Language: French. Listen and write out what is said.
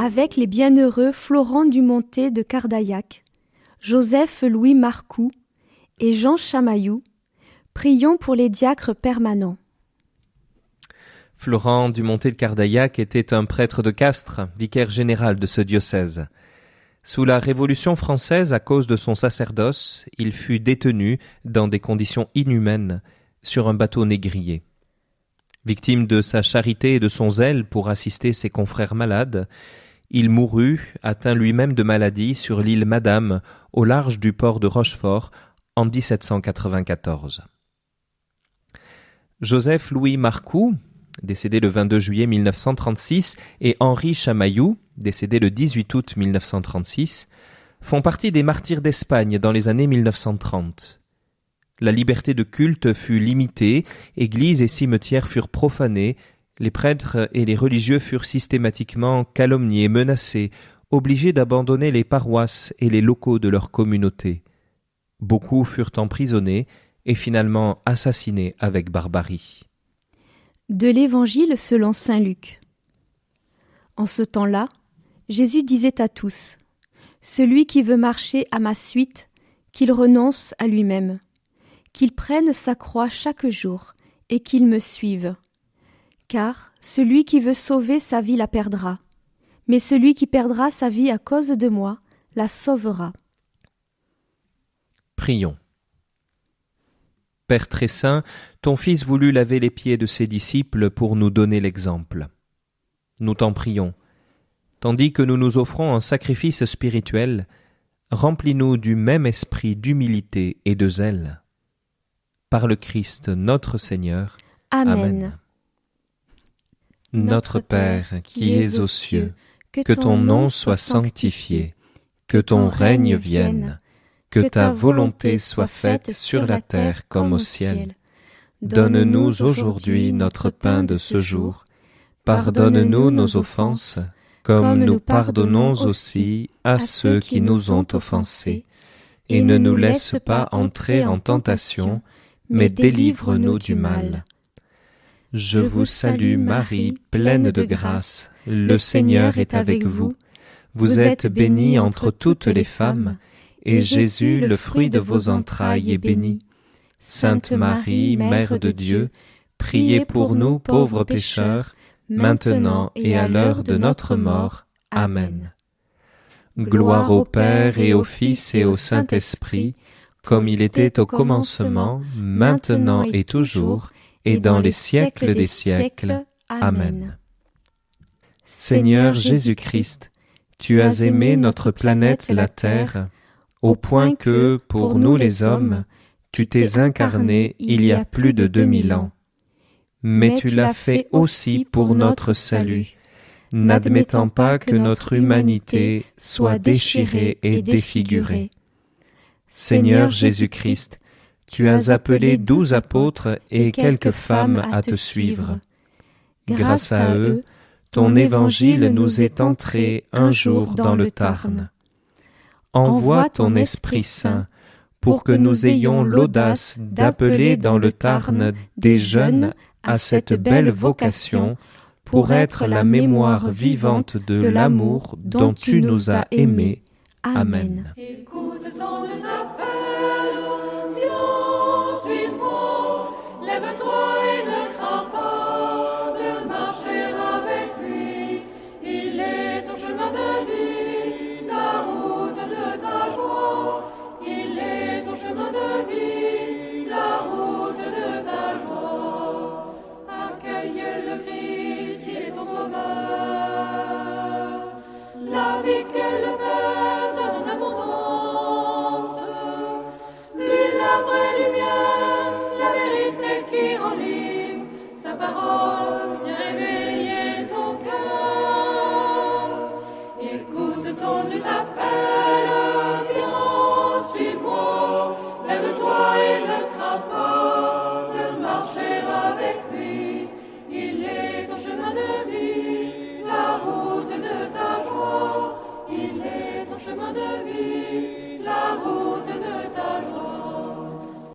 avec les bienheureux Florent Dumontet de Cardaillac, Joseph Louis Marcoux et Jean Chamaillou, prions pour les diacres permanents. Florent Dumontet de Cardaillac était un prêtre de Castres, vicaire général de ce diocèse. Sous la Révolution française, à cause de son sacerdoce, il fut détenu dans des conditions inhumaines sur un bateau négrier. Victime de sa charité et de son zèle pour assister ses confrères malades, il mourut, atteint lui-même de maladie, sur l'île Madame, au large du port de Rochefort, en 1794. Joseph Louis Marcoux, décédé le 22 juillet 1936, et Henri Chamaillou, décédé le 18 août 1936, font partie des martyrs d'Espagne dans les années 1930. La liberté de culte fut limitée, églises et cimetières furent profanés, les prêtres et les religieux furent systématiquement calomniés, menacés, obligés d'abandonner les paroisses et les locaux de leur communauté. Beaucoup furent emprisonnés et finalement assassinés avec barbarie. De l'Évangile selon saint Luc. En ce temps-là, Jésus disait à tous : « Celui qui veut marcher à ma suite, qu'il renonce à lui-même, qu'il prenne sa croix chaque jour et qu'il me suive. Car celui qui veut sauver sa vie la perdra, mais celui qui perdra sa vie à cause de moi la sauvera. » Prions. Père très saint, ton Fils voulut laver les pieds de ses disciples pour nous donner l'exemple. Nous t'en prions. Tandis que nous nous offrons un sacrifice spirituel, remplis-nous du même esprit d'humilité et de zèle. Par le Christ notre Seigneur. Amen. Notre Père, qui es aux cieux, que ton nom soit sanctifié, que ton règne vienne, que ta volonté soit faite sur la terre comme au ciel. Donne-nous aujourd'hui notre pain de ce jour. Pardonne-nous nos offenses, comme nous pardonnons aussi à ceux qui nous ont offensés. Et ne nous laisse pas entrer en tentation, mais délivre-nous du mal. Je vous salue Marie, pleine de grâce, le Seigneur est avec vous. Vous êtes bénie entre toutes les femmes, et Jésus, le fruit de vos entrailles, est béni. Sainte Marie, Mère de Dieu, priez pour nous pauvres pécheurs, maintenant et à l'heure de notre mort. Amen. Gloire au Père et au Fils et au Saint-Esprit, comme il était au commencement, maintenant et toujours, et dans les siècles des siècles. Amen. Seigneur Jésus-Christ, tu as aimé notre planète la Terre, au point que, pour nous les hommes, tu t'es incarné il y a plus de 2000 ans. Mais tu l'as fait aussi pour notre salut, n'admettant pas que notre humanité soit déchirée et défigurée. Seigneur Jésus-Christ, tu as appelé 12 apôtres et quelques femmes à te suivre. Grâce à eux, ton évangile nous est entré un jour dans le Tarn. Envoie ton Esprit Saint pour que nous ayons l'audace d'appeler dans le Tarn des jeunes à cette belle vocation pour être la mémoire vivante de l'amour dont tu nous as aimés. Amen. Lève-toi et ne crains pas de marcher avec lui. Il est ton chemin de vie, la route de ta joie. Il est ton chemin de vie, la route de ta joie. Accueille le Christ, il est ton sauveur. La vie que le Père donne en abondance, lui la vraie lumière, la vérité qui rend libre, sa parole vient réveiller ton cœur. Écoute ton Dieu t'appelle.